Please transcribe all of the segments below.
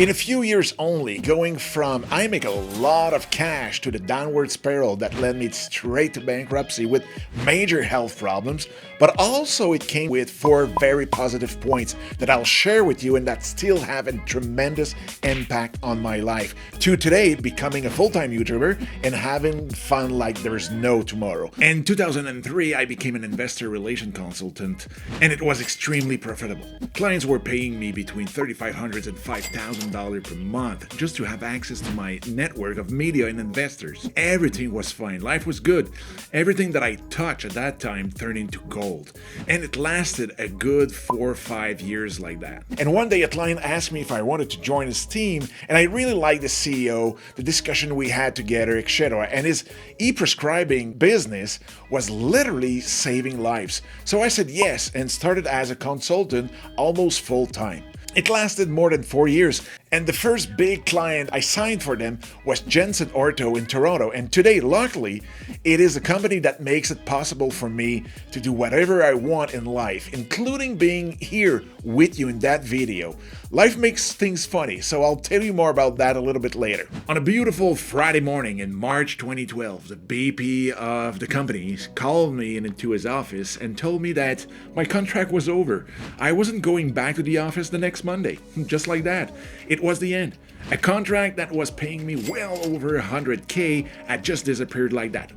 In a few years only, going from I make a lot of cash to the downward spiral that led me straight to bankruptcy with major health problems, but also it came with 4 very positive points that I'll share with you and that still have a tremendous impact on my life, to today becoming a full-time YouTuber and having fun like there's no tomorrow. In 2003, I became an investor relation consultant, and it was extremely profitable. Clients were paying me between $3,500 and $5,000 per month just to have access to my network of media and investors. Everything was fine. Life was good. Everything that I touched at that time turned into gold. And it lasted a good 4 or 5 years like that. And one day a client asked me if I wanted to join his team, and I really liked the CEO, the discussion we had together, etc. And his e-prescribing business was literally saving lives. So I said yes and started as a consultant almost full time. It lasted more than 4 years, and the first big client I signed for them was Jensen Ortho in Toronto, and today, luckily, it is a company that makes it possible for me to do whatever I want in life, including being here with you in that video. Life makes things funny, so I'll tell you more about that a little bit later. On a beautiful Friday morning in March 2012, the VP of the company called me into his office and told me that my contract was over. I wasn't going back to the office the next Monday. Just like that. It was the end. A contract that was paying me well over $100K had just disappeared like that.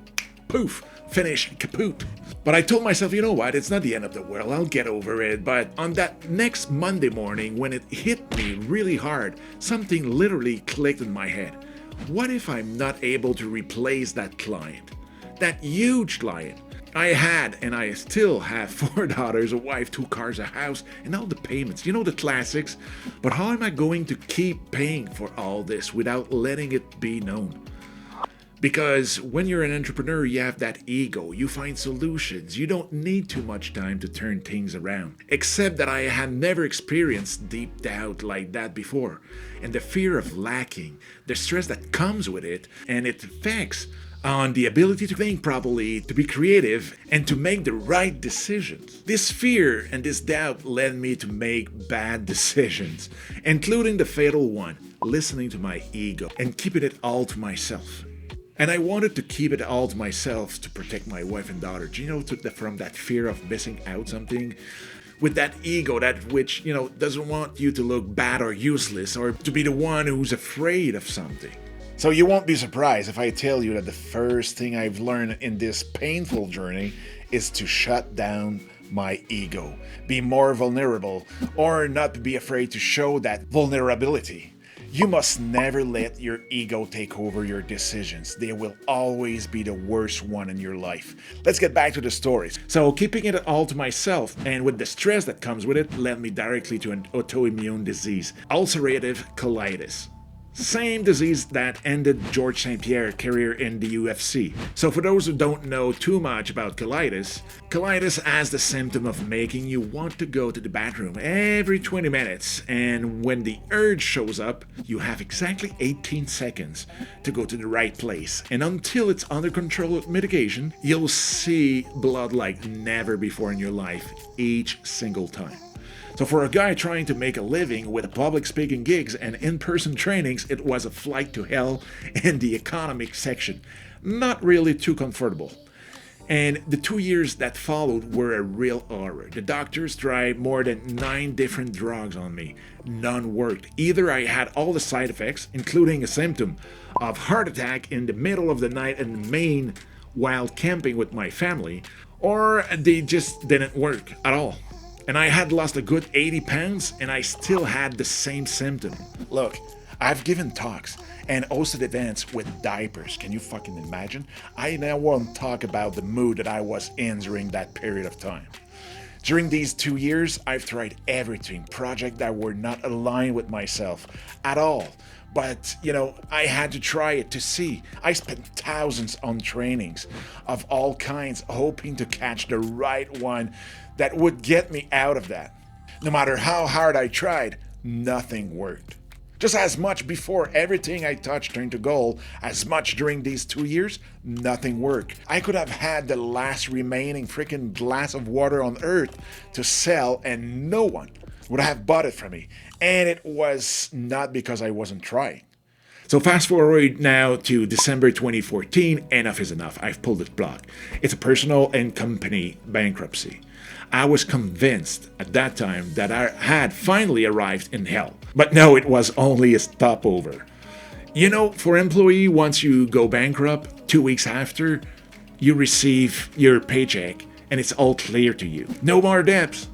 Poof, finish, kaput. But I told myself, you know what, it's not the end of the world, I'll get over it. But on that next Monday morning, when it hit me really hard, something literally clicked in my head. What if I'm not able to replace that client? That huge client. I had, and I still have 4 daughters, a wife, 2 cars, a house, and all the payments. You know, the classics. But how am I going to keep paying for all this without letting it be known? Because when you're an entrepreneur, you have that ego. You find solutions. You don't need too much time to turn things around. Except that I had never experienced deep doubt like that before. And the fear of lacking, the stress that comes with it, and it affects on the ability to think properly, to be creative, and to make the right decisions. This fear and this doubt led me to make bad decisions, including the fatal one, listening to my ego and keeping it all to myself. And I wanted to keep it all to myself to protect my wife and daughter, from that fear of missing out something. With that ego, that which, doesn't want you to look bad or useless or to be the one who's afraid of something. So you won't be surprised if I tell you that the first thing I've learned in this painful journey is to shut down my ego, be more vulnerable, or not be afraid to show that vulnerability. You must never let your ego take over your decisions. They will always be the worst one in your life. Let's get back to the stories. So keeping it all to myself and with the stress that comes with it led me directly to an autoimmune disease, ulcerative colitis. Same disease that ended George St. Pierre's career in the UFC. So for those who don't know too much about colitis has the symptom of making you want to go to the bathroom every 20 minutes. And when the urge shows up, you have exactly 18 seconds to go to the right place. And until it's under control with medication, you'll see blood like never before in your life each single time. So for a guy trying to make a living with public speaking gigs and in-person trainings, it was a flight to hell in the economic section. Not really too comfortable. And the 2 years that followed were a real horror. The doctors tried more than 9 different drugs on me. None worked. Either I had all the side effects, including a symptom of heart attack in the middle of the night in Maine while camping with my family, or they just didn't work at all. And I had lost a good 80 pounds and I still had the same symptom. Look, I've given talks and hosted events with diapers. Can you fucking imagine? I now won't talk about the mood that I was in during that period of time. During these 2 years, I've tried everything, projects that were not aligned with myself at all. But, I had to try it to see. I spent thousands on trainings of all kinds, hoping to catch the right one that would get me out of that. No matter how hard I tried, nothing worked. Just as much before everything I touched turned to gold, as much during these 2 years, nothing worked. I could have had the last remaining freaking glass of water on earth to sell and no one would have bought it from me. And it was not because I wasn't trying. So fast forward now to December 2014, enough is enough. I've pulled the plug. It's a personal and company bankruptcy. I was convinced at that time that I had finally arrived in hell. But no, it was only a stopover. You know, for employee, once you go bankrupt, 2 weeks after, you receive your paycheck and it's all clear to you. No more debts.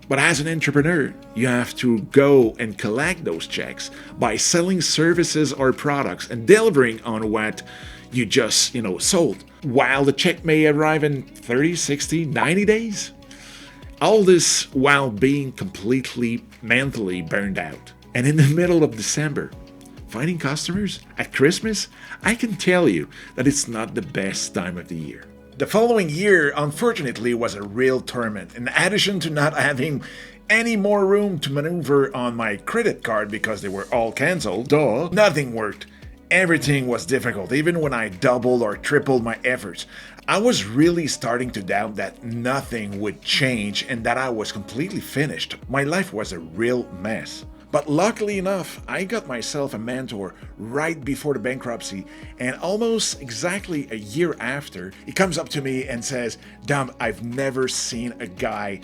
But as an entrepreneur, you have to go and collect those checks by selling services or products and delivering on what you just, sold. While the check may arrive in 30, 60, 90 days. All this while being completely mentally burned out. And in the middle of December, finding customers at Christmas, I can tell you that it's not the best time of the year. The following year, unfortunately, was a real torment. In addition to not having any more room to maneuver on my credit card because they were all canceled, nothing worked. Everything was difficult, even when I doubled or tripled my efforts. I was really starting to doubt that nothing would change and that I was completely finished. My life was a real mess. But luckily enough, I got myself a mentor right before the bankruptcy, and almost exactly a year after, he comes up to me and says, "Dom, I've never seen a guy,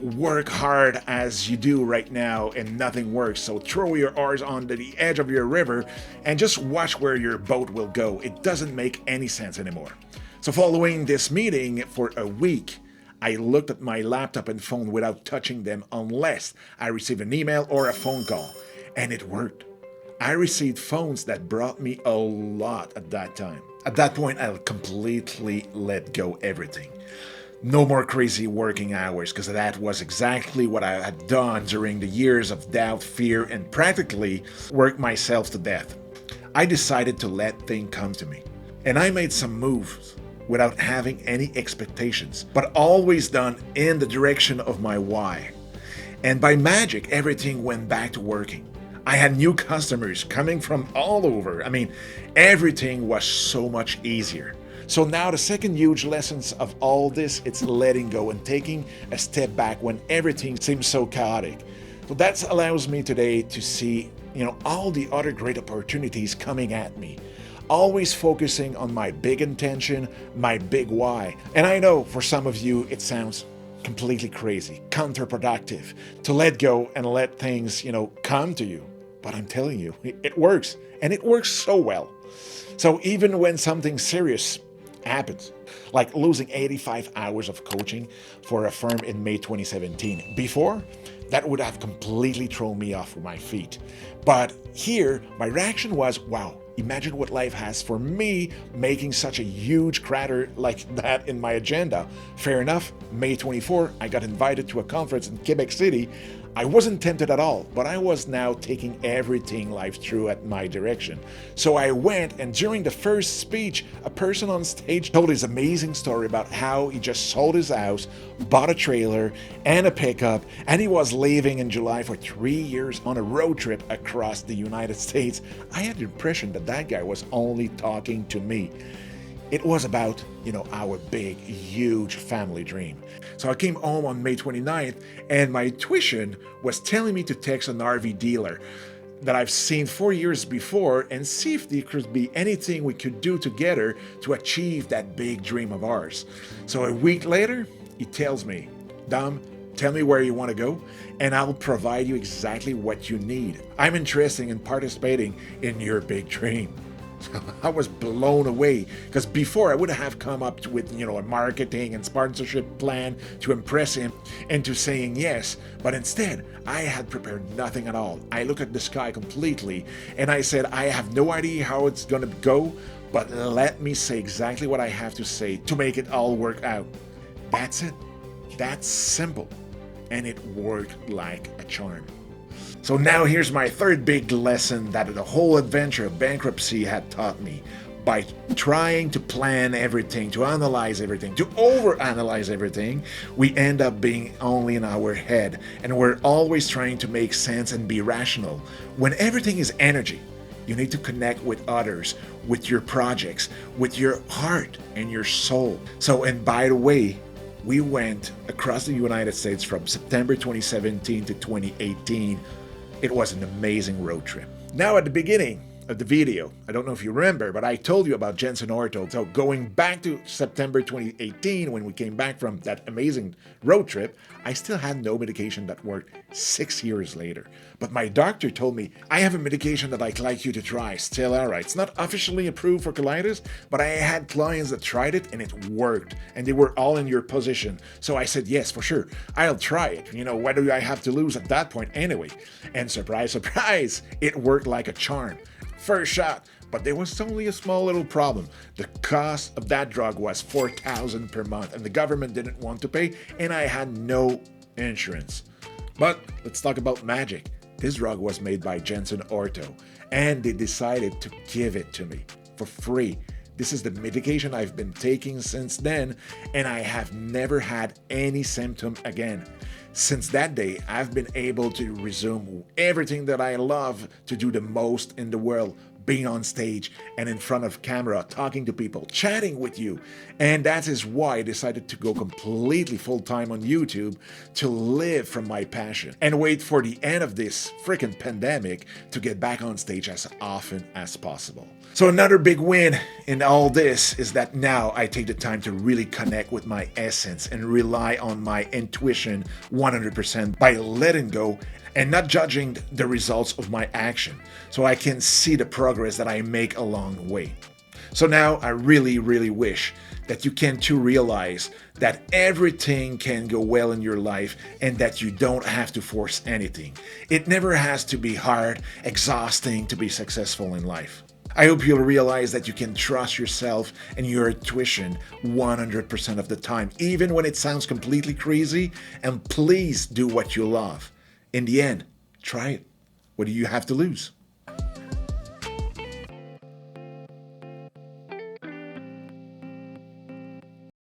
work hard as you do right now and nothing works. So throw your oars on the edge of your river and just watch where your boat will go. It doesn't make any sense anymore." So following this meeting for a week, I looked at my laptop and phone without touching them unless I received an email or a phone call. And it worked. I received phones that brought me a lot at that time. At that point, I completely let go everything. No more crazy working hours, because that was exactly what I had done during the years of doubt, fear, and practically worked myself to death. I decided to let things come to me. And I made some moves without having any expectations, but always done in the direction of my why. And by magic, everything went back to working. I had new customers coming from all over. Everything was so much easier. So now the second huge lessons of all this, it's letting go and taking a step back when everything seems so chaotic. So that allows me today to see, all the other great opportunities coming at me. Always focusing on my big intention, my big why. And I know for some of you, it sounds completely crazy, counterproductive to let go and let things, come to you. But I'm telling you, it works, and it works so well. So even when something serious happens, like losing 85 hours of coaching for a firm in May 2017, before, that would have completely thrown me off my feet. But here, my reaction was, wow, imagine what life has for me making such a huge crater like that in my agenda. Fair enough, May 24, I got invited to a conference in Quebec City. I wasn't tempted at all, but I was now taking everything life threw at my direction. So I went, and during the first speech, a person on stage told his amazing story about how he just sold his house, bought a trailer and a pickup, and he was leaving in July for 3 years on a road trip across the United States. I had the impression that that guy was only talking to me. It was about, our big, huge family dream. So I came home on May 29th, and my intuition was telling me to text an RV dealer that I've seen 4 years before and see if there could be anything we could do together to achieve that big dream of ours. So a week later, he tells me, "Dom, tell me where you want to go, and I'll provide you exactly what you need. I'm interested in participating in your big dream." I was blown away, because before I would have come up with, a marketing and sponsorship plan to impress him into saying yes, but instead I had prepared nothing at all. I looked at the sky completely and I said, I have no idea how it's gonna go, but let me say exactly what I have to say to make it all work out. That's it. That's simple. And it worked like a charm. So now here's my third big lesson that the whole adventure of bankruptcy had taught me. by trying to plan everything, to analyze everything, to overanalyze everything, we end up being only in our head, and we're always trying to make sense and be rational. When everything is energy, you need to connect with others, with your projects, with your heart and your soul. So, and by the way, we went across the United States from September 2017 to 2018. It was an amazing road trip. Now, at the beginning of the video, I don't know if you remember, but I told you about Jensen Orto. So going back to September 2018, when we came back from that amazing road trip, I still had no medication that worked 6 years later. But my doctor told me, I have a medication that I'd like you to try, Stellara. It's not officially approved for colitis, but I had clients that tried it and it worked, and they were all in your position. So I said, yes, for sure, I'll try it. What do I have to lose at that point anyway? And surprise, surprise, it worked like a charm. First shot, but there was only a small little problem. The cost of that drug was $4,000 per month, and the government didn't want to pay, and I had no insurance. But let's talk about magic. This drug was made by Jensen Orto, and they decided to give it to me for free. This is the medication I've been taking since then, and I have never had any symptom again. Since that day, I've been able to resume everything that I love to do the most in the world, being on stage and in front of camera, talking to people, chatting with you. And that is why I decided to go completely full-time on YouTube to live from my passion and wait for the end of this freaking pandemic to get back on stage as often as possible. So another big win in all this is that now I take the time to really connect with my essence and rely on my intuition 100% by letting go and not judging the results of my action, so I can see the progress that I make along the way. So now I really, really wish that you can too realize that everything can go well in your life and that you don't have to force anything. It never has to be hard, exhausting to be successful in life. I hope you'll realize that you can trust yourself and your intuition 100% of the time, even when it sounds completely crazy, and please do what you love. In the end, try it. What do you have to lose?